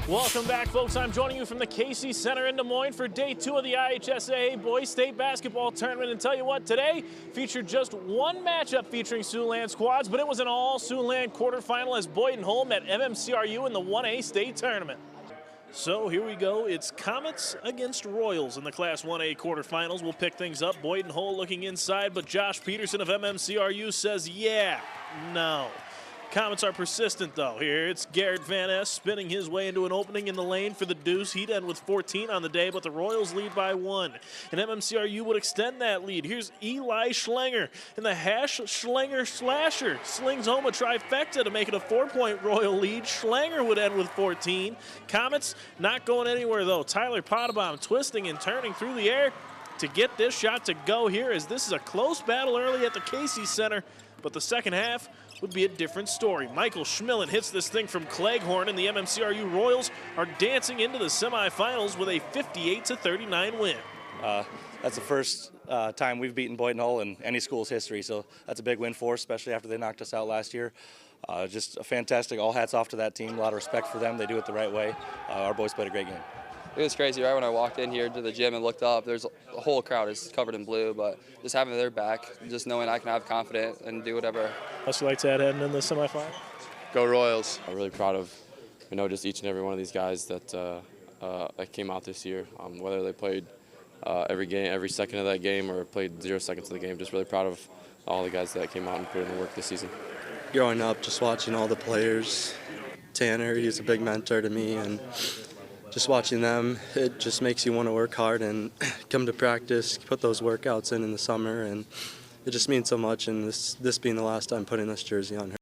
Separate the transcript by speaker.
Speaker 1: Welcome back, folks. I'm joining you from the Casey Center in Des Moines for day 2 of the IHSAA Boys State Basketball Tournament. And tell you what, today featured just one matchup featuring Siouxland squads, but it was an all Siouxland quarterfinal as Boynton Hull met MMCRU in the 1A State Tournament. So here we go. It's Comets against Royals in the Class 1A quarterfinals. We'll pick things up. Boynton Hull looking inside, but Josh Peterson of MMCRU says, yeah, no. Comets are persistent, though. Here it's Garrett Van Ness spinning his way into an opening in the lane for the deuce. He'd end with 14 on the day, but the Royals lead by 1. And MMCRU would extend that lead. Here's Eli Schlenger, and the hash Schlenger slasher slings home a trifecta to make it a 4-point Royal lead. Schlenger would end with 14. Comets not going anywhere, though. Tyler Potabom twisting and turning through the air to get this shot to go here, as this is a close battle early at the Casey Center, but the second half would be a different story. Michael Schmillen hits this thing from Cleghorn, and the MMCRU Royals are dancing into the semifinals with a 58-39 win.
Speaker 2: That's the first time we've beaten Boynton Hull in any school's history, so that's a big win for us, especially after they knocked us out last year. Just a fantastic, all hats off to that team. A lot of respect for them. They do it the right way. Our boys played a great game.
Speaker 3: It was crazy. Right when I walked in here to the gym and looked up, there's the whole crowd is covered in blue, but just having their back, just knowing I can have confidence and do whatever.
Speaker 1: How'd you like to add heading in the semifinal?
Speaker 4: Go Royals. I'm really proud of, just each and every one of these guys that came out this year. Whether they played every game, every second of that game, or played 0 seconds of the game. Just really proud of all the guys that came out and put in the work this season.
Speaker 5: Growing up, just watching all the players, Tanner, he's a big mentor to me, and just watching them, it just makes you want to work hard and come to practice, put those workouts in the summer, and it just means so much. And this being the last time putting this jersey on.